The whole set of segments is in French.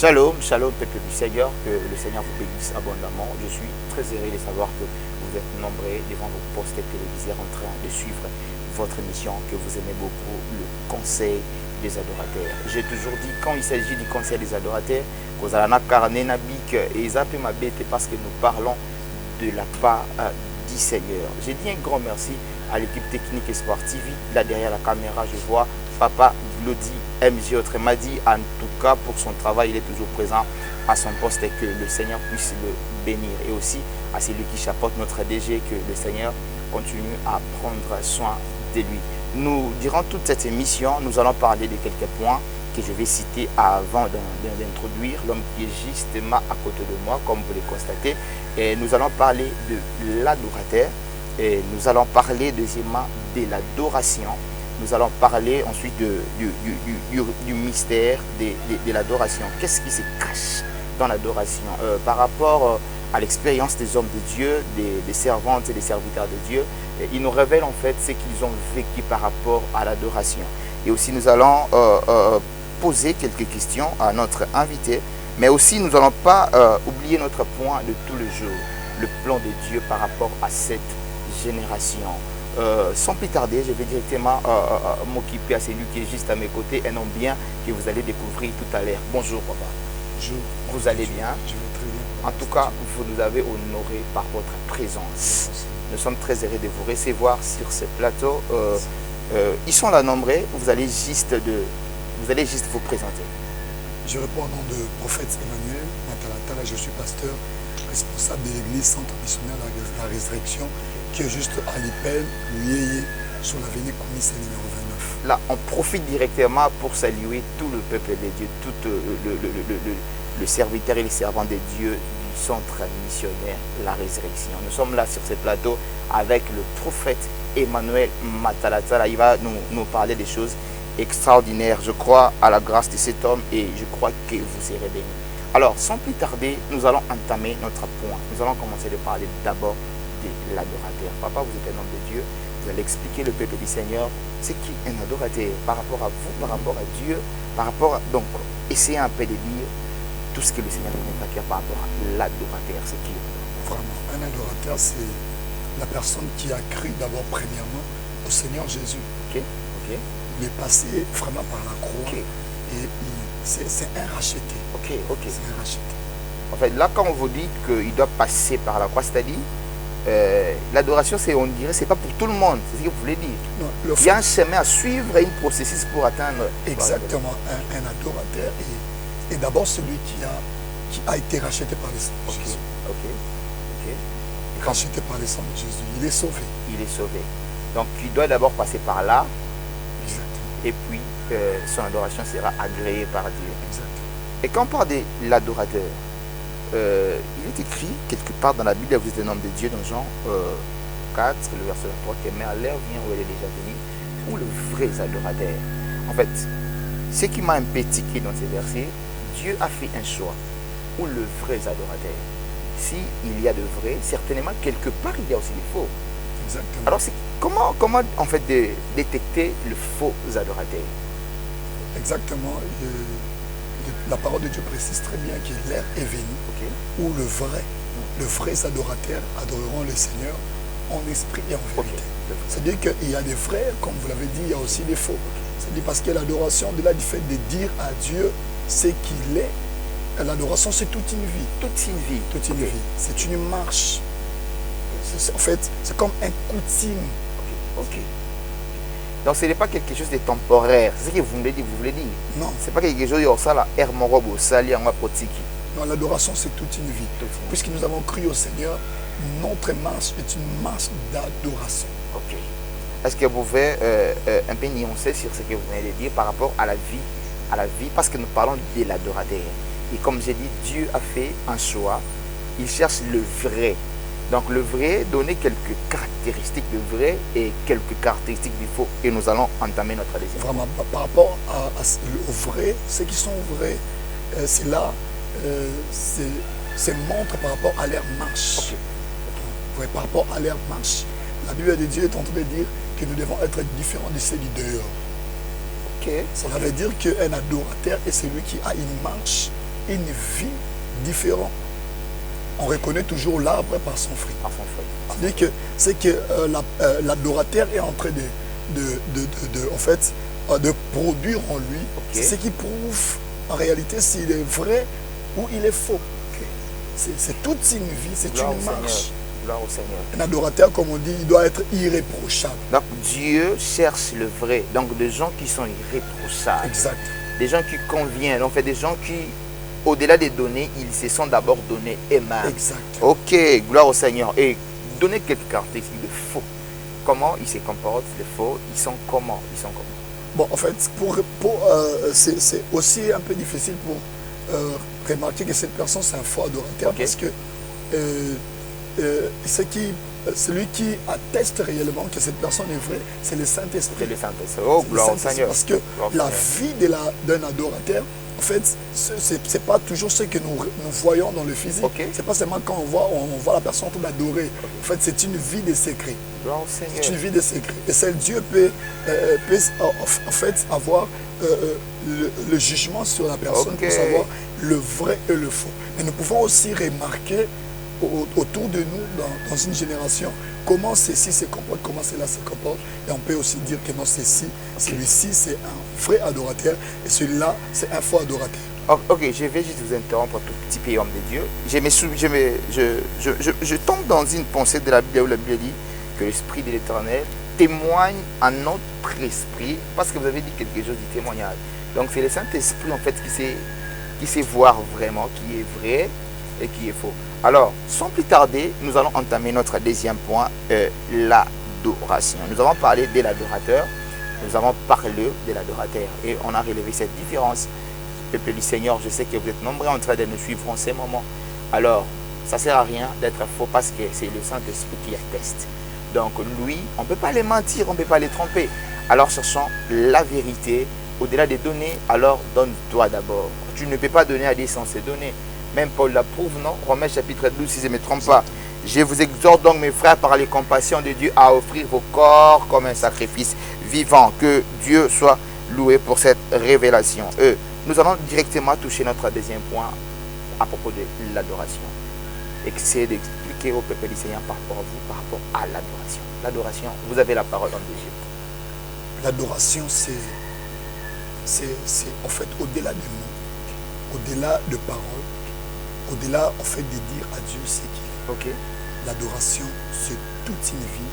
Shalom, shalom, peuple du Seigneur, que le Seigneur vous bénisse abondamment. Je suis très heureux de savoir que vous êtes nombreux devant vos postes télévisés en train de suivre votre émission que vous aimez beaucoup, le Conseil des adorateurs. J'ai toujours dit, quand il s'agit du Conseil des adorateurs, parce que nous parlons de la part du Seigneur. J'ai dit un grand merci à l'équipe technique et sportive. Là derrière la caméra, je vois Papa Glody MJ autrement dit, en tout cas pour son travail, il est toujours présent à son poste et que le Seigneur puisse le bénir. Et aussi à celui qui chapeaute notre DG, que le Seigneur continue à prendre soin de lui. Nous, durant toute cette émission, nous allons parler de quelques points que je vais citer avant d'introduire l'homme qui est justement à côté de moi, comme vous le constatez. Et nous allons parler de l'adorateur. Et nous allons parler deuxièmement de l'adoration. Nous allons parler ensuite du mystère de l'adoration. Qu'est-ce qui se cache dans l'adoration par rapport à l'expérience des hommes de Dieu, des servantes et des serviteurs de Dieu? Ils nous révèlent en fait ce qu'ils ont vécu par rapport à l'adoration. Et aussi nous allons poser quelques questions à notre invité, mais aussi nous n'allons pas oublier notre point de tous les jours, le plan de Dieu par rapport à cette génération. Sans plus tarder, je vais directement m'occuper à celui qui est juste à mes côtés, un homme bien que vous allez découvrir tout à l'heure. Bonjour papa. Bonjour. Vous allez bien? Je vais très bien. En tout cas, vous nous avez honoré par votre présence. Nous sommes très heureux de vous recevoir sur ce plateau. Ils sont là nombreux, vous allez juste vous présenter. Je réponds au nom de prophète Emmanuel Matalatala, je suis pasteur, responsable de l'église centre missionnaire La Résurrection, qui est juste à l'IPEL, Lié, sur l'avenue Koumissa numéro 29. Là, on profite directement pour saluer tout le peuple de Dieu, tout le serviteur et les servants de Dieu du centre missionnaire La Résurrection. Nous sommes là sur ce plateau avec le prophète Emmanuel Matalatala. Il va nous parler des choses extraordinaires. Je crois à la grâce de cet homme et je crois que vous serez bénis. Alors, sans plus tarder, nous allons entamer notre point. Nous allons commencer de parler d'abord de l'adorateur. Papa, vous êtes un homme de Dieu. Vous allez expliquer le peuple du Seigneur. C'est qui un adorateur par rapport à vous, par rapport à Dieu, par rapport à... Donc, essayez un peu de dire tout ce que le Seigneur nous a par rapport à l'adorateur. C'est qui? Vraiment, un adorateur, c'est la personne qui a cru d'abord premièrement au Seigneur Jésus. Ok, ok. Il est passé vraiment par la croix. Okay. Et c'est un racheté. Ok, ok. C'est un racheté. En fait, là, quand on vous dit qu'il doit passer par la croix, c'est-à-dire, l'adoration, on dirait, c'est pas pour tout le monde. C'est ce que vous voulez dire. Non, il y a un chemin à suivre et un processus pour atteindre. Exactement. Un adorateur est d'abord celui qui a été racheté par le sang de Jésus. Ok, ok. Racheté par le sang de Jésus. Il est sauvé. Il est sauvé. Donc, il doit d'abord passer par là. Exactement. Et puis, son adoration sera agréée par Dieu. Exactement. Et quand on parle de l'adorateur, il est écrit quelque part dans la Bible, vous êtes un homme de Dieu, dans Jean 4, le verset 3, que mais à l'heure vient où elle est déjà venue, où le vrai adorateur. En fait, ce qui m'a un peu tiqué dans ces versets, Dieu a fait un choix où le vrai adorateur. S'il y a de vrai, certainement quelque part il y a aussi des faux. Exactement. Alors comment en fait détecter le faux adorateur? Exactement. La parole de Dieu précise très bien que l'heure est venue où le vrai adorateur adoreront le Seigneur en esprit et en vérité. C'est-à-dire qu'il y a des vrais, comme vous l'avez dit, il y a aussi des faux. C'est-à-dire parce que l'adoration, au-delà du fait de dire à Dieu ce qu'il est, l'adoration c'est toute une vie. Toute une vie. Toute une vie. C'est une marche. En fait, c'est comme un coutume. Ok. Donc ce n'est pas quelque chose de temporaire. C'est ce que vous voulez dire. Non. Ce n'est pas quelque chose de ça là. Non, l'adoration c'est toute une vie. Puisque nous avons cru au Seigneur, notre marche est une marche d'adoration. Ok. Est-ce que vous pouvez un peu nuancer sur ce que vous venez de dire par rapport à la vie, parce que nous parlons de l'adorateur. Et comme j'ai dit, Dieu a fait un choix. Il cherche le vrai. Donc le vrai, donner quelques caractéristiques de vrai et quelques caractéristiques du faux. Et nous allons entamer notre décision. Vraiment, par rapport au vrai, ceux qui sont vrais, c'est là, c'est montre par rapport à leur marche. Okay. Ouais, par rapport à leur marche. La Bible de Dieu est en train de dire que nous devons être différents de ceux du dehors. Okay. Ça veut dire qu'un adorateur est celui qui a une marche une vie différente. On reconnaît toujours l'arbre par son fruit. C'est que l'adorateur est en train de produire en lui. C'est ce qui prouve en réalité s'il est vrai ou il est faux. C'est toute une vie, c'est une marche. Gloire au Seigneur. Un adorateur, comme on dit, il doit être irréprochable. Donc Dieu cherche le vrai. Donc des gens qui sont irréprochables. Exact. Des gens qui conviennent. En fait, des gens qui, au-delà des données, ils se sont d'abord donnés eux-mêmes. Exact. Ok, gloire au Seigneur. Et donner quelques caractéristiques de faux. Comment ils se comportent, les faux? Ils sont comment? Bon, en fait, c'est aussi un peu difficile pour remarquer que cette personne, c'est un faux adorateur. Parce que celui qui atteste réellement que cette personne est vraie, c'est le Saint-Esprit. C'est le Saint-Esprit. Oh, gloire au Seigneur. Parce que la vie d'un adorateur, en fait, ce n'est pas toujours ce que nous voyons dans le physique. C'est pas seulement quand on voit la personne en train d'adorer. En fait, c'est une vie de secret. C'est une vie de secret. Et seul Dieu peut en fait avoir le jugement sur la personne pour savoir le vrai et le faux. Mais nous pouvons aussi remarquer autour de nous, dans une génération, comment ceci se comporte, comment cela se comporte. Et on peut aussi dire que non, celui-ci, c'est un vrai adorateur et celui-là, c'est un faux adorateur. Ok, je vais juste vous interrompre un tout petit peu, homme de Dieu. Je tombe dans une pensée de la Bible où la Bible dit que l'Esprit de l'Éternel témoigne à notre esprit, parce que vous avez dit quelque chose du témoignage. Donc c'est le Saint-Esprit en fait qui sait voir vraiment qui est vrai et qui est faux. Alors, sans plus tarder, nous allons entamer notre deuxième point, l'adoration. Nous avons parlé de l'adorateur, nous avons parlé de l'adorateur et on a relevé cette différence. Peuple du Seigneur, je sais que vous êtes nombreux en train de nous suivre en ces moments. Alors, ça ne sert à rien d'être faux parce que c'est le Saint-Esprit qui atteste. Donc, lui, on ne peut pas les mentir, on ne peut pas les tromper. Alors, cherchons la vérité. Au-delà des données, alors donne-toi d'abord. Tu ne peux pas donner à des censés donner. Même Paul l'approuve, non? Romains chapitre 12, si je ne me trompe pas. Je vous exhorte donc, mes frères, par les compassions de Dieu, à offrir vos corps comme un sacrifice vivant. Que Dieu soit loué pour cette révélation. Nous allons directement toucher notre deuxième point à propos de l'adoration. Essayer d'expliquer au peuple du Seigneur par rapport à vous, par rapport à l'adoration. L'adoration, vous avez la parole en Dieu. L'adoration, c'est en fait au-delà des mots, au-delà de paroles, au-delà en fait de dire à Dieu ce qu'il est. L'adoration, c'est toute une vie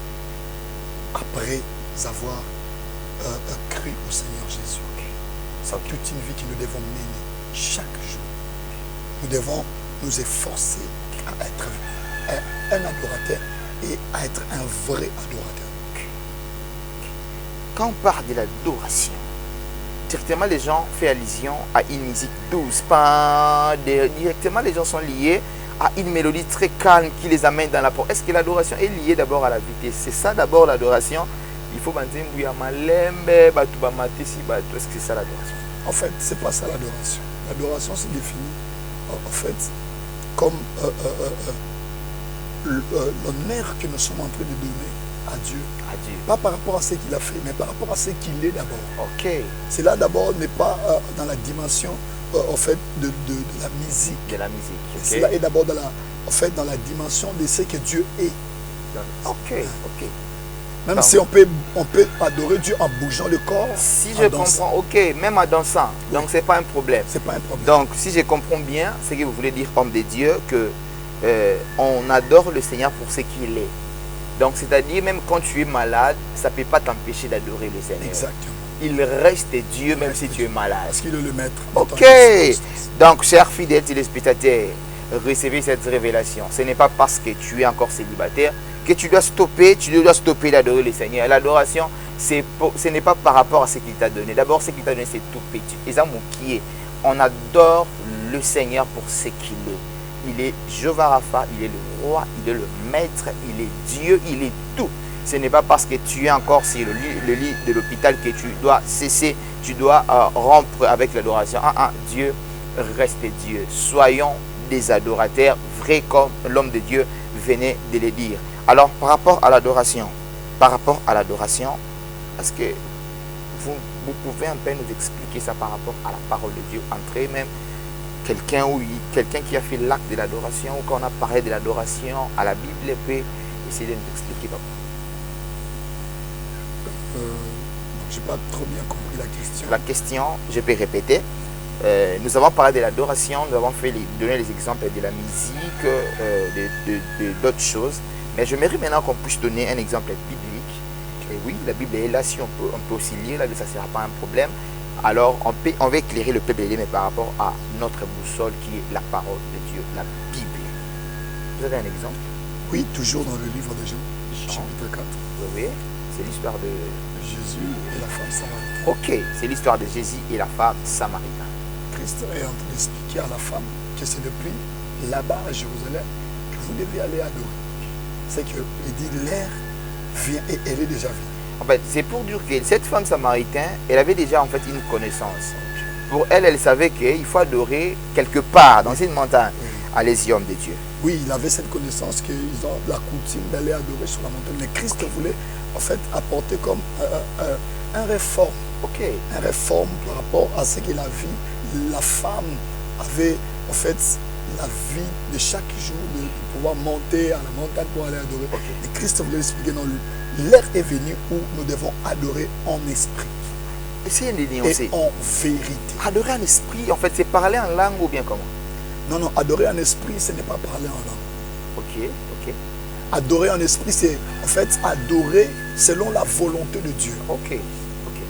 après avoir cru au Seigneur Jésus. C'est toute une vie que nous devons mener chaque jour. Nous devons nous efforcer à être un adorateur et à être un vrai adorateur. Quand on parle de l'adoration, directement les gens font allusion à une musique douce. Directement les gens sont liés à une mélodie très calme qui les amène dans la porte. Est-ce que l'adoration est liée d'abord à la vitesse? C'est ça d'abord l'adoration. Il faut penser est-ce que c'est ça l'adoration? En fait, ce n'est pas ça l'adoration. L'adoration se définit en fait comme l'honneur que nous sommes en train de donner à Dieu. Pas par rapport à ce qu'il a fait, mais par rapport à ce qu'il est d'abord. Cela d'abord n'est pas dans la dimension en fait de la musique. De la musique. Cela est d'abord dans la dimension de ce que Dieu est. Même donc, si on peut adorer Dieu en bougeant le corps. Si je comprends, même en dansant. Donc c'est pas un problème. C'est pas un problème. Donc si je comprends bien, c'est que vous voulez dire, homme de Dieu, que on adore le Seigneur pour ce qu'il est. Donc c'est-à-dire même quand tu es malade, ça ne peut pas t'empêcher d'adorer le Seigneur. Exactement. Il reste Dieu même si tu es malade. Parce qu'il est le maître. Donc chers fidèles téléspectateurs, recevez cette révélation. Ce n'est pas parce que tu es encore célibataire que tu dois stopper d'adorer le Seigneur. L'adoration, ce n'est pas par rapport à ce qu'il t'a donné. D'abord, ce qu'il t'a donné, c'est tout petit. On adore le Seigneur pour ce qu'il est. Il est Jéhovah Rapha, il est le roi, il est le maître, il est Dieu, il est tout. Ce n'est pas parce que tu es encore sur le lit de l'hôpital que tu dois cesser, tu dois rompre avec l'adoration. Dieu reste Dieu. Soyons des adorateurs vrais comme l'homme de Dieu venait de le dire. Alors, par rapport à l'adoration, est-ce que vous pouvez un peu nous expliquer ça par rapport à la parole de Dieu, entre eux-mêmes? quelqu'un quelqu'un qui a fait l'acte de l'adoration ou quand on a parlé de l'adoration à la Bible peut essayer de nous expliquer, papa. Je n'ai pas trop bien compris la question. La question, je peux répéter. Nous avons parlé de l'adoration, nous avons donné les exemples de la musique, d'autres choses. Mais j'aimerais maintenant qu'on puisse donner un exemple biblique. Et oui, la Bible est là, si on peut aussi lire, là, ça ne sera pas un problème. Alors, on va éclairer le peuple, mais par rapport à notre boussole qui est la parole de Dieu, la Bible. Vous avez un exemple? Oui, toujours dans le livre de Jean, chapitre 4. Oui, c'est l'histoire de Jésus et la femme samaritaine. Ok, c'est l'histoire de Jésus et la femme samaritaine. Christ est en train d'expliquer à la femme que c'est depuis là-bas à Jérusalem que vous devez aller adorer. C'est qu'il dit l'air vient et elle est déjà venue. En fait, c'est pour dire que cette femme samaritaine, elle avait déjà en fait une connaissance. Pour elle, elle savait qu'il faut adorer quelque part dans une montagne, à l'Ésium de Dieu. Oui, il avait cette connaissance qu'ils ont la coutume d'aller adorer sur la montagne. Mais Christ voulait en fait apporter comme un réforme. Ok. Un réforme par rapport à ce que la vie, la femme avait en fait la vie de chaque jour de pouvoir monter à la montagne pour aller adorer. Okay. Et Christ voulait expliquer dans l'ère est venue où nous devons adorer en esprit. Essayez de Et nuancer. en vérité. Adorer en esprit, en fait, c'est parler en langue ou bien comment? Non, non, adorer en esprit, ce n'est pas parler en langue. Ok, ok. Adorer en esprit, c'est en fait adorer selon la volonté de Dieu. Ok, ok.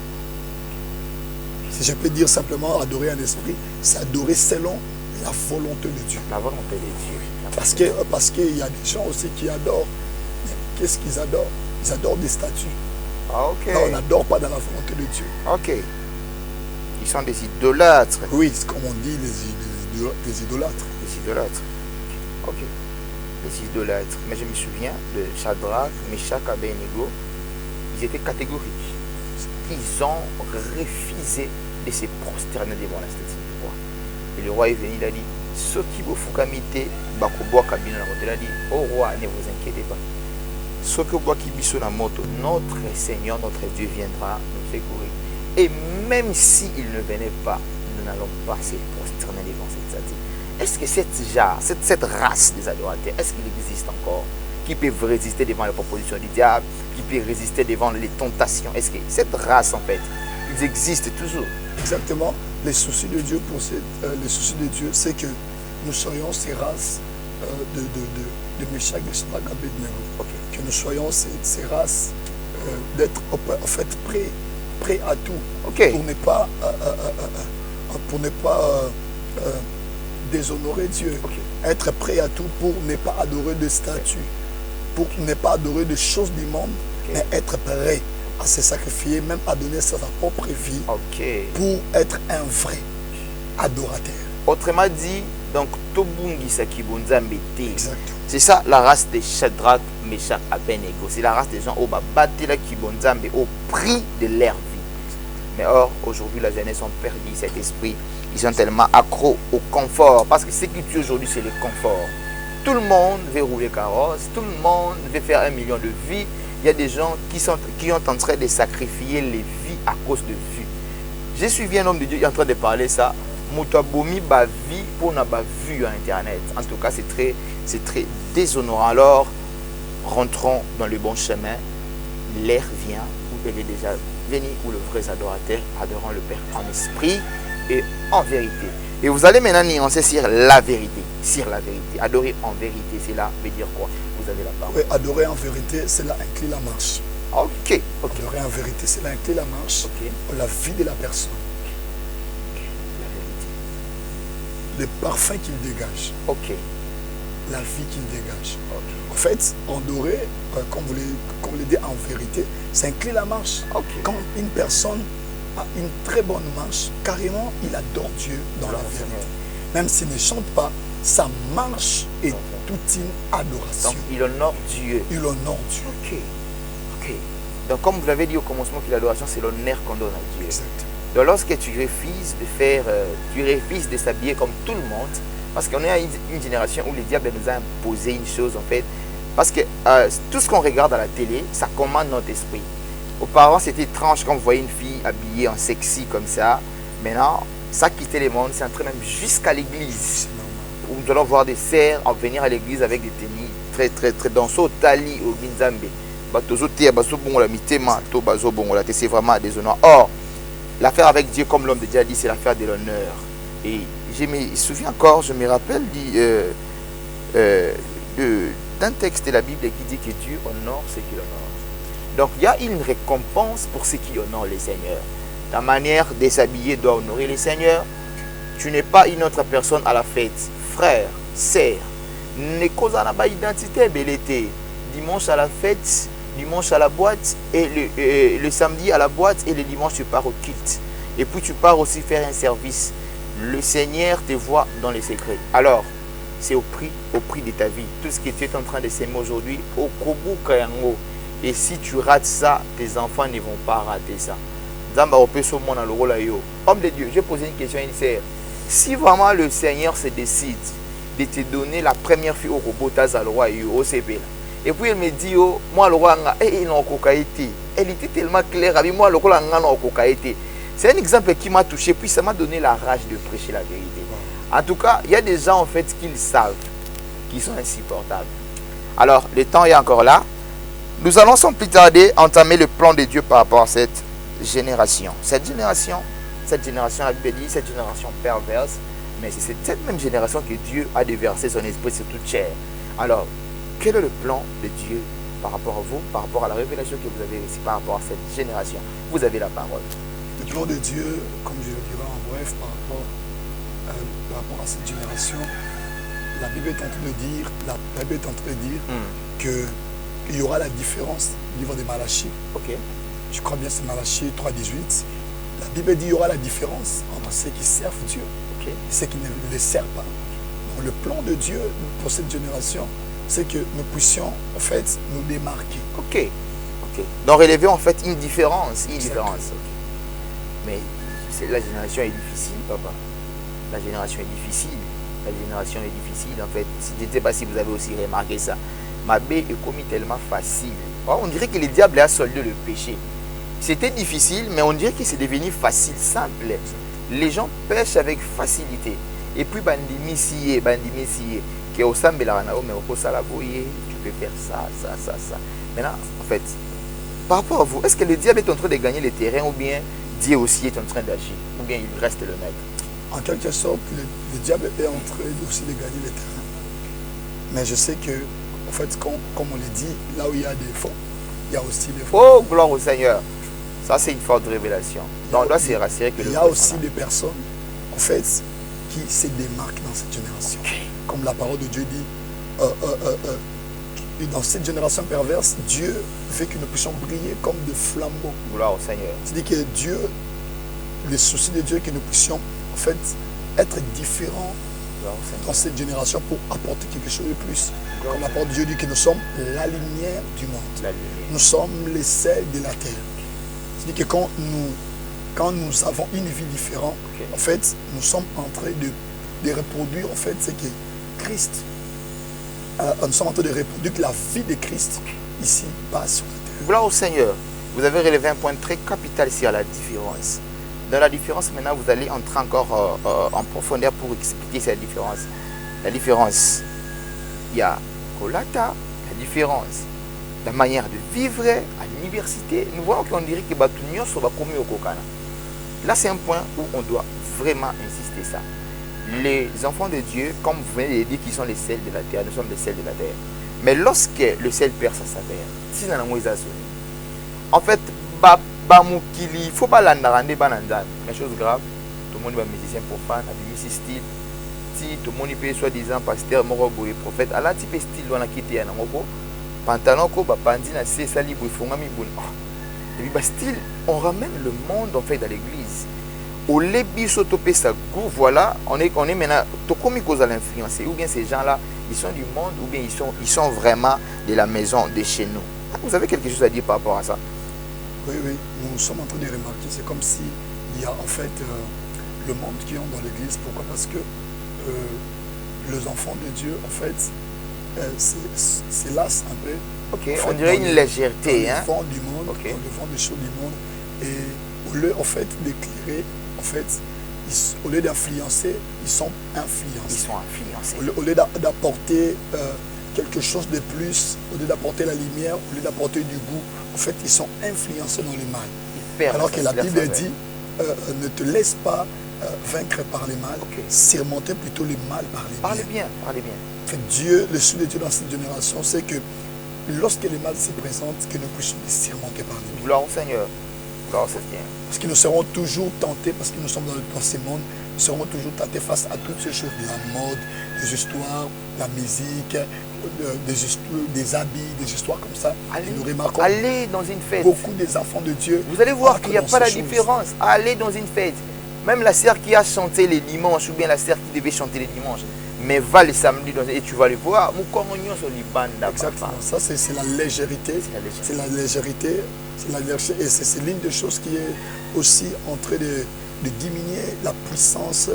Si je peux dire simplement adorer en esprit, c'est adorer selon la volonté de Dieu. La volonté de Dieu. Parce qu'il y a des gens aussi qui adorent. Mais qu'est-ce qu'ils adorent? Ils adorent des statues. Ah, ok. Là, on n'adore pas dans la volonté de Dieu. Ok. Ils sont des idolâtres. Oui, c'est comme on dit des idolâtres. Des idolâtres. Ok. Des idolâtres. Mais je me souviens de Shadrach, Meshach, Abednego. Ils étaient catégoriques. Ils ont refusé de se prosterner devant la statue du roi. Et le roi est venu, il a dit, Soki bofukamite bakoboa kabino na moto. Il a dit, oh roi, ne vous inquiétez pas. Soki boa kibiso na moto, notre Seigneur, notre Dieu viendra nous secourir. Et même s'il ne venait pas, nous n'allons pas se prosterner devant cette statue. Est-ce que cette race des adorateurs, est-ce qu'il existe encore? Qui peuvent résister devant les propositions du diable, qui peuvent résister devant les tentations? Est-ce que cette race, en fait, ils existent toujours? Exactement. Les soucis de Dieu les soucis de Dieu, c'est que nous soyons ces races de Meshach, de Shadrach, Abednego. Okay. Que nous soyons ces races d'être en fait prêts à tout. Okay. Pour ne pas déshonorer Dieu. Okay. Être prêt à tout pour ne pas adorer de statues, pour ne pas adorer de choses du monde, mais être prêt à se sacrifier, même à donner sa propre vie pour être un vrai adorateur. Autrement dit, donc, c'est ça la race de Shadrach, Meshach, Abednego. C'est la race des gens au au prix de leur vie. Mais or, aujourd'hui, la jeunesse ont perdu cet esprit. Ils sont tellement accros au confort. Parce que ce qui tue aujourd'hui, c'est le confort. Tout le monde veut rouler carrosse, tout le monde veut faire 1 million de vies. Il y a des gens qui sont en train de sacrifier les vies à cause de vues. J'ai suivi un homme de Dieu qui est en train de parler ça. Moutabomi ba vie pour n'a pas vu à Internet. En tout cas, c'est très déshonorant. Alors, rentrons dans le bon chemin. L'ère vient où elle est déjà venue, où le vrai adorateur adorant le Père en esprit et en vérité. Et vous allez maintenant nuancer sur la vérité. Sur la vérité. Adorer en vérité, cela veut dire quoi? Vous avez la parole. Oui, adorer en vérité, c'est là incliner la marche. Ok. Adorer en vérité, c'est là incliner la marche. La vie de la personne. La vérité. Le parfum qu'il dégage. Ok. La vie qu'il dégage. Okay. En fait, adorer, comme vous le dites en vérité, c'est incliner la marche. Okay. Quand une personne a une très bonne marche, carrément, il adore Dieu dans la vérité. Même s'il ne chante pas, sa marche est toute une adoration. Donc, il honore Dieu. Il honore Dieu. Ok. Ok. Donc, comme vous l'avez dit au commencement, que l'adoration, c'est l'honneur qu'on donne à Dieu. Exact. Donc, lorsque tu refuses de s'habiller comme tout le monde, parce qu'on est à une génération où le diable nous a imposé une chose, en fait, parce que tout ce qu'on regarde à la télé, ça commande notre esprit. Auparavant, c'était étrange quand vous voyez une fille habillée en sexy comme ça. Maintenant, Ça quitter les mondes, c'est entrer même jusqu'à l'église. Où nous allons voir des sœurs en venir à l'église avec des tenues très très très dans ce tali au Ginzambe. C'est vraiment déshonneur. Or, l'affaire avec Dieu, comme l'homme de Dieu a dit, c'est l'affaire de l'honneur. Et je me souviens encore, je me rappelle d'un texte de la Bible qui dit que Dieu honore ceux qui l'honorent. Donc il y a une récompense pour ceux qui honorent les seigneurs. Ta manière de s'habiller doit honorer les seigneurs. Tu n'es pas une autre personne à la fête. Frère, sœur, ne cause pas identité belleté. Dimanche à la fête, dimanche à la boîte, et le samedi à la boîte, et le dimanche tu pars au culte. Et puis tu pars aussi faire un service. Le Seigneur te voit dans les secrets. Alors, c'est au prix de ta vie. Tout ce que tu es en train de s'aimer aujourd'hui, au Kobu Kayango. Et si tu rates ça, tes enfants ne vont pas rater ça. Homme de Dieu, je vais poser une question à une sœur. Si vraiment le Seigneur se décide de te donner la première fille au robot Tazalwa et au CP, et puis elle me dit, oh, moi le roi, elle était tellement claire avec moi, le roi, c'est un exemple qui m'a touché, puis ça m'a donné la rage de prêcher la vérité. En tout cas, il y a des gens en fait qui savent, qui sont insupportables. Alors, le temps est encore là. Nous allons sans plus tarder entamer le plan de Dieu par rapport à cette génération. Cette génération, la Bible dit, cette génération perverse, mais c'est cette même génération que Dieu a déversé son esprit sur toute chair. Alors, quel est le plan de Dieu par rapport à vous, par rapport à la révélation que vous avez reçue par rapport à cette génération? Vous avez la parole. Le plan de Dieu, comme je le dirai en bref, par rapport à cette génération, la Bible est en train de dire, qu'il y aura la différence au livre de Malachie. Okay. Je crois bien c'est Malachie 3,18. La Bible dit qu'il y aura la différence entre ceux qui servent Dieu et ceux qui ne le servent pas. Donc, le plan de Dieu pour cette génération, c'est que nous puissions en fait nous démarquer. Ok. Donc relever en fait une différence. Mais la génération est difficile, papa. La génération est difficile. En fait, je ne sais pas si vous avez aussi remarqué ça. Ma baie est commis tellement facile. On dirait que le diable a soldé le péché. C'était difficile, mais on dirait que c'est devenu facile, simple. Les gens pêchent avec facilité. Et puis, bandimi qui est au sambe la mais au salaboye, tu peux faire ça. Maintenant, en fait, par rapport à vous, est-ce que le diable est en train de gagner le terrain ou bien Dieu aussi est en train d'agir, ou bien il reste le maître? En quelque sorte, le diable est en train aussi de gagner le terrain. Mais je sais que, en fait, comme on le dit, là où il y a des faux, il y a aussi des faux. Oh, gloire au Seigneur. Ça, c'est une forte révélation. Donc, on doit se rassurer que il y a aussi des personnes, en fait, qui se démarquent dans cette génération. Comme la parole de Dieu dit, dans cette génération perverse, Dieu veut que nous puissions briller comme des flambeaux. Gloire au Seigneur. C'est-à-dire que Dieu, le souci de Dieu est que nous puissions, en fait, être différents dans cette génération pour apporter quelque chose de plus. Comme la parole de Dieu dit que nous sommes la lumière du monde. Nous sommes les sels de la terre. C'est-à-dire que quand nous avons une vie différente, en fait, nous sommes en train de reproduire en fait ce que Christ, nous sommes en train de reproduire que la vie de Christ ici passe sur la terre. Gloire au Seigneur. Vous avez relevé un point très capital ici à la différence. Dans la différence, maintenant, vous allez entrer encore en profondeur pour expliquer cette différence. La différence, il y a Kolata, la différence, la manière de vivre à l'université. Nous voyons qu'on dirait que Batunio va commis au Kokana. Là, c'est un point où on doit vraiment insister ça. Les enfants de Dieu, comme vous venez de le dire, qui sont les sels de la terre, nous sommes les sels de la terre. Mais lorsque le sel perd sa saveur, si nous avons en fait, il ne faut pas l'andarande, une chose grave, tout le monde est musicien profane, un style. Si tout le monde peut soi-disant pasteur, et prophète, alors tu peux style on a quitté un pantalon, bandit, c'est ça, libre, il faut et puis, style, on ramène le monde en fait dans l'église. Au lébi s'autopé sa goût, voilà, on est maintenant, tout comme il cause à l'influencer, ou bien ces gens-là, ils sont du monde, ou bien ils sont vraiment de la maison de chez nous. Vous avez quelque chose à dire par rapport à ça? Oui, nous sommes en train de remarquer, c'est comme s'il y a en fait le monde qui est dans l'église. Pourquoi? Parce que les enfants de Dieu, en fait, c'est là un peu. Ok, on dirait une légèreté. Dans le vent du monde, dans le vent des choses du monde. Et au lieu, en fait, d'éclairer, en fait, au lieu d'influencer, ils sont influencés. Ils sont influencés. Au lieu d'apporter quelque chose de plus, au lieu d'apporter la lumière, au lieu d'apporter du goût, en fait, ils sont influencés dans le mal. Alors que la Bible dit, ne te laisse pas vaincre par les mal, surmonter plutôt le mal par les Parlez bien, parlez bien. En fait, Dieu, le souhait de Dieu dans cette génération, c'est que lorsque le mal se présente, que nous puissions les surmonter par les bien. Gloire au Seigneur. Gloire au Seigneur. Parce que nous serons toujours tentés, parce que nous sommes dans ce monde, nous serons toujours tentés face à toutes ces choses, la mode, des histoires, la musique, des habits, des histoires comme ça. Allez, et nous remarquons allez dans une fête. Beaucoup des enfants de Dieu. Vous allez voir qu'il n'y a pas la différence. Allez dans une fête. Même la sœur qui a chanté les dimanches, ou bien la sœur qui devait chanter les dimanches, mais va le samedi et tu vas le voir. Exactement. Ça, c'est la légèreté. C'est la légèreté. Et c'est l'une des choses qui est aussi en train de diminuer la puissance,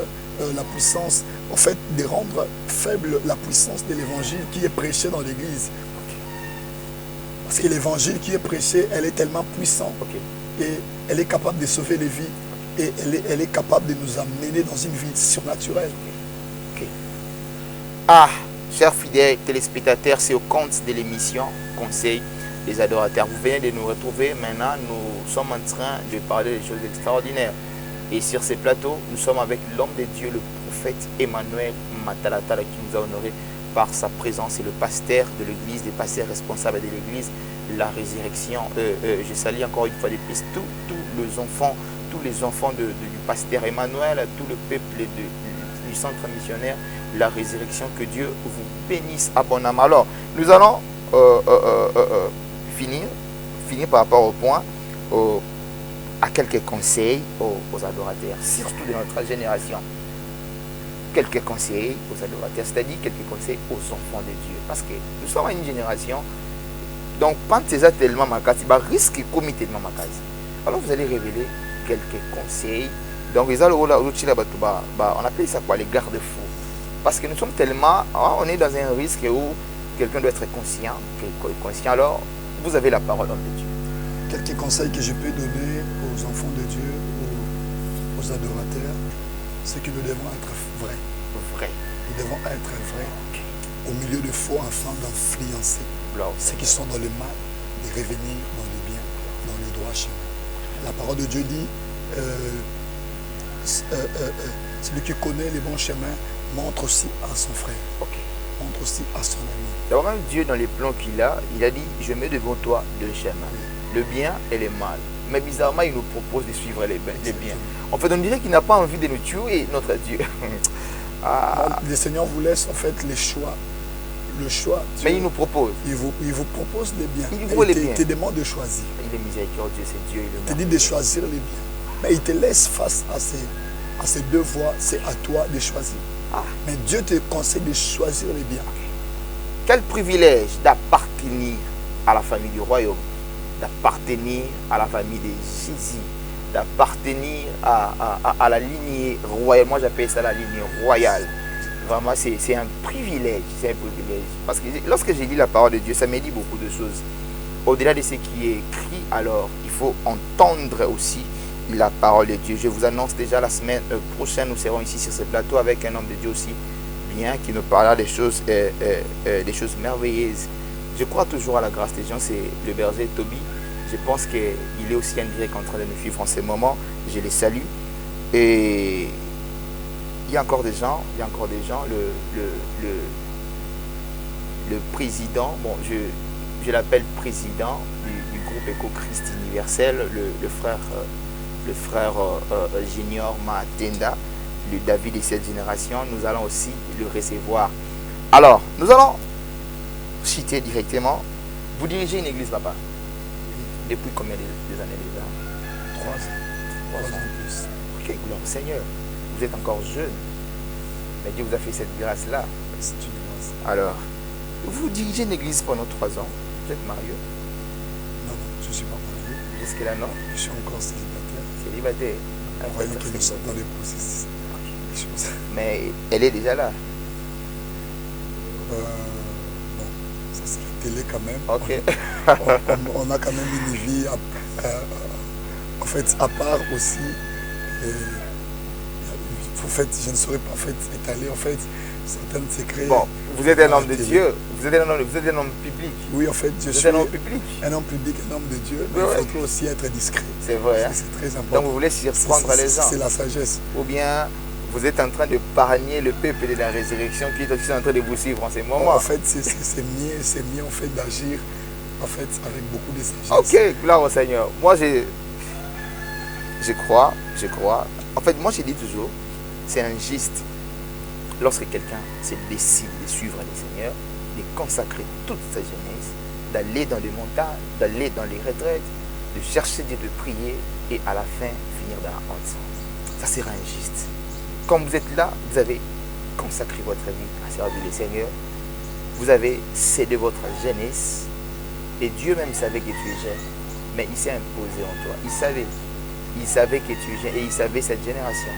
en fait, de rendre faible la puissance de l'évangile qui est prêché dans l'église. Parce que l'évangile qui est prêché, elle est tellement puissante et elle est capable de sauver les vies et elle est capable de nous amener dans une vie surnaturelle. Ah, chers fidèles téléspectateurs, c'est au compte de l'émission Conseil des adorateurs. Vous venez de nous retrouver. Maintenant, nous sommes en train de parler des choses extraordinaires. Et sur ces plateaux, nous sommes avec l'homme de Dieu, le prophète Emmanuel Matalatala, qui nous a honorés par sa présence, et le pasteur de l'église, des pasteurs responsables de l'église, la résurrection. Je salue encore une fois de plus tous les enfants du pasteur Emmanuel, tout le peuple du centre missionnaire, la résurrection. Que Dieu vous bénisse abondamment. Alors, nous allons finir par rapport au point, à quelques conseils aux adorateurs, surtout de notre génération. Quelques conseils aux adorateurs, c'est-à-dire quelques conseils aux enfants de Dieu. Parce que nous sommes une génération, donc quand c'est tellement macas, il risque de commettre tellement macas. Alors vous allez révéler quelques conseils. Donc on appelle ça quoi, les garde-fous. Parce que nous sommes tellement, on est dans un risque où quelqu'un doit être conscient. Alors vous avez la parole de Dieu. Quelques conseils que je peux donner aux enfants de Dieu, aux adorateurs, c'est que nous devons être vrais. Nous devons être vrais. Au milieu de faux enfants d'influencer ceux qui sont dans le mal, de revenir dans le bien, dans le droit chemin. La parole de Dieu dit, celui qui connaît les bons chemins montre aussi à son frère, montre aussi à son ami. D'abord, même Dieu, dans les plans qu'il a dit, je mets devant toi deux chemins, le bien et le mal. Mais bizarrement, il nous propose de suivre les biens. En fait, on dirait qu'il n'a pas envie de nous tuer, notre Dieu. Le Seigneur vous laisse en fait le choix. Dieu, mais il nous propose. Il vous propose les biens. Il te demande de choisir. Il est miséricordieux, c'est Dieu. Il te dit de choisir les biens. Mais il te laisse face à ces deux voies. C'est à toi de choisir. Mais Dieu te conseille de choisir les biens. Quel privilège d'appartenir à la famille du royaume, d'appartenir à la famille de Jésus, d'appartenir à la lignée royale. Moi, j'appelle ça la lignée royale. Vraiment, c'est un privilège. C'est un privilège. Parce que lorsque j'ai lu la parole de Dieu, ça m'a dit beaucoup de choses. Au-delà de ce qui est écrit, alors, il faut entendre aussi la parole de Dieu. Je vous annonce déjà la semaine prochaine, nous serons ici sur ce plateau avec un homme de Dieu aussi bien qui nous parlera des choses merveilleuses. Je crois toujours à la grâce des gens. C'est le berger Toby. Je pense qu'il est aussi en direct en train de nous suivre en ce moment. Je les salue. Et il y a encore des gens, le président, bon, je l'appelle président du groupe Éco-Christ Universel, le frère Junior Matenda, le David de cette génération. Nous allons aussi le recevoir. Alors, nous allons citer directement. Vous dirigez une église, papa? Depuis combien des années déjà? 3 ans. 3 ans plus. Ok, gloire au Seigneur. Vous êtes encore jeune. Mais Dieu vous a fait cette grâce-là. C'est une grâce. Alors, vous dirigez une église pendant 3 ans. Vous êtes marié? Non, je ne suis pas marié. Jusque-là, non? Je suis encore célibataire. Célibataire. Voyons que nous sommes dans les processus. Mais elle est déjà là. Bon, ça c'est la télé quand même. Ok. On a quand même une vie en fait à part aussi. En fait, je ne saurais pas étaler en fait certains secrets. Bon, vous êtes un homme de Dieu, vous êtes un homme public. Oui, en fait, je suis un homme public. Un homme public, un homme de Dieu, mais il faudrait aussi être discret. C'est vrai. C'est très important. Donc vous voulez surprendre les gens. C'est la sagesse. Ou bien vous êtes en train de parrainer le peuple de la résurrection qui est aussi en train de vous suivre en ces moments. En fait, c'est mieux en fait d'agir en fait avec beaucoup de sagesse. Ok, gloire au Seigneur. Moi, je crois. En fait, moi, je dis toujours, c'est injuste lorsque quelqu'un se décide de suivre le Seigneur, de consacrer toute sa jeunesse, d'aller dans les montagnes, d'aller dans les retraites, de chercher Dieu, de prier et à la fin finir dans la honte. Ça sera injuste. Comme vous êtes là, vous avez consacré votre vie à servir le Seigneur, vous avez cédé votre jeunesse et Dieu même savait que tu es jeune, mais il s'est imposé en toi. Il savait que tu es jeune et il savait cette génération.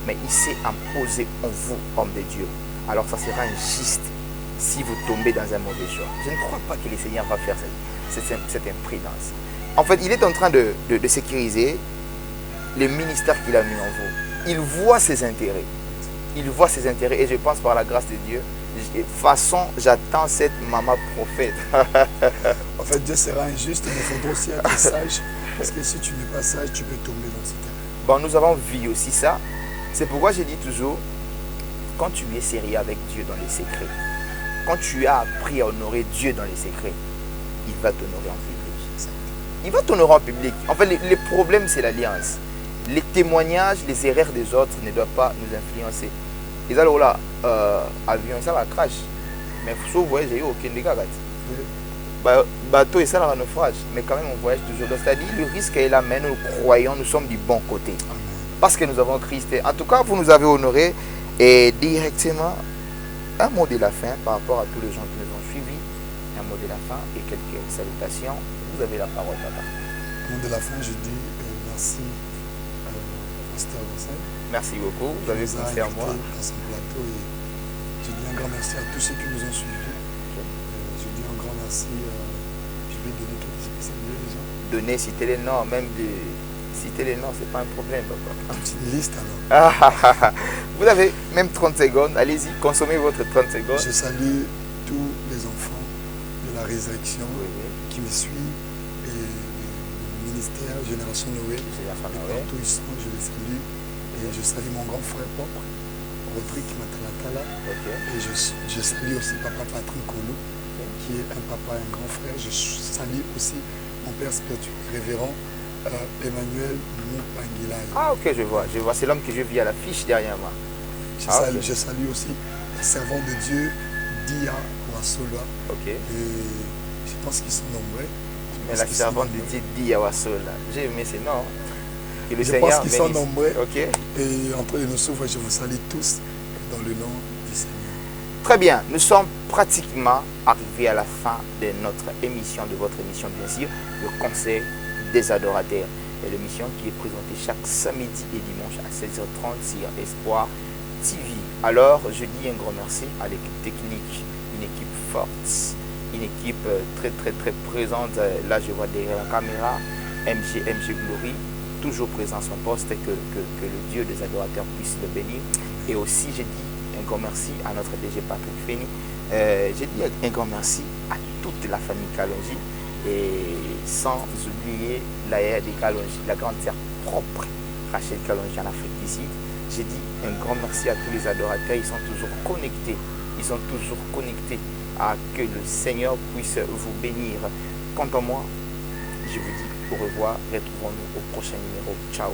Mais il s'est imposé en vous, homme de Dieu. Alors ça sera injuste si vous tombez dans un mauvais choix. Je ne crois pas que le Seigneur va faire cette imprudence. En fait, il est en train de sécuriser le ministère qu'il a mis en vous. Il voit ses intérêts. Il voit ses intérêts et je pense par la grâce de Dieu, de toute façon, j'attends cette maman prophète. En fait, Dieu sera injuste, mais il faudra aussi être sage. Parce que si tu n'es pas sage, tu peux tomber dans cette erreur. Bon, nous avons vu aussi ça. C'est pourquoi je dis toujours, quand tu es sérieux avec Dieu dans les secrets, quand tu as appris à honorer Dieu dans les secrets, il va t'honorer en public. Il va t'honorer en public. En fait, le problème, c'est l'alliance. Les témoignages, les erreurs des autres ne doivent pas nous influencer. Et là, avion, ça va crash. Mais vous voyez, j'ai eu aucun dégât. Bateau et ça, là, naufrage. Mais quand même, on voyage toujours. C'est-à-dire, le risque est là, mais nous croyons, nous sommes du bon côté. Parce que nous avons Christ. En tout cas, vous nous avez honorés. Et directement, un mot de la fin par rapport à tous les gens qui nous ont suivis. Un mot de la fin et quelques salutations. Vous avez la parole, papa. Au mot de la fin, je dis merci, pasteur Vincent. Merci beaucoup. Vous avez pensé à moi. Dans son plateau et je dis un grand merci à tous ceux qui nous ont suivis. Je dis un grand merci. Je vais donner quelques spécialités les gens. Donner, citer les noms, même de citer les noms, c'est pas un problème, papa. Une liste alors. Vous avez même 30 secondes. Allez-y, consommez votre 30 secondes. Je salue tous les enfants de la résurrection qui me suivent et le ministère Génération Noé. Partout ils sont, je les salue. Et je salue mon grand frère propre, Rodrigue Matalatala. Et je salue aussi papa Patrick Kolo, qui est un papa, un grand frère. Je salue aussi mon père spirituel, révérend Emmanuel Moupangilai. Ah ok, je vois. C'est l'homme que je vis à la fiche derrière moi. Je salue aussi la servante de Dieu, Dia Wasola. Et je pense qu'ils sont nombreux. Mais la servante de Dieu, Dia Wasola. J'ai aimé ces noms. Et le je Seigneur pense qu'ils sont nombreux. Et entre nous sauvons, je vous salue tous dans le nom du Seigneur. Très bien, nous sommes pratiquement arrivés à la fin de notre émission, de votre émission bien sûr, le Conseil des adorateurs. Et l'émission qui est présentée chaque samedi et dimanche à 16h30 sur Espoir TV. Alors, je dis un grand merci à l'équipe technique, une équipe forte, une équipe très présente. Là, je vois derrière la caméra, MG Glory, toujours présent à son poste, que le Dieu des adorateurs puisse le bénir. Et aussi, j'ai dit un grand merci à notre DG Patrick Feni. J'ai dit un grand merci à toute la famille Kalonji. Et sans oublier l'aïe de Kalonji, la grande sœur propre, Rachel Kalonji en Afrique du Sud. J'ai dit un grand merci à tous les adorateurs. Ils sont toujours connectés. Ils sont toujours connectés à que le Seigneur puisse vous bénir. Quant à moi, je vous dis au revoir. Retrouvons-nous au prochain numéro. Ciao.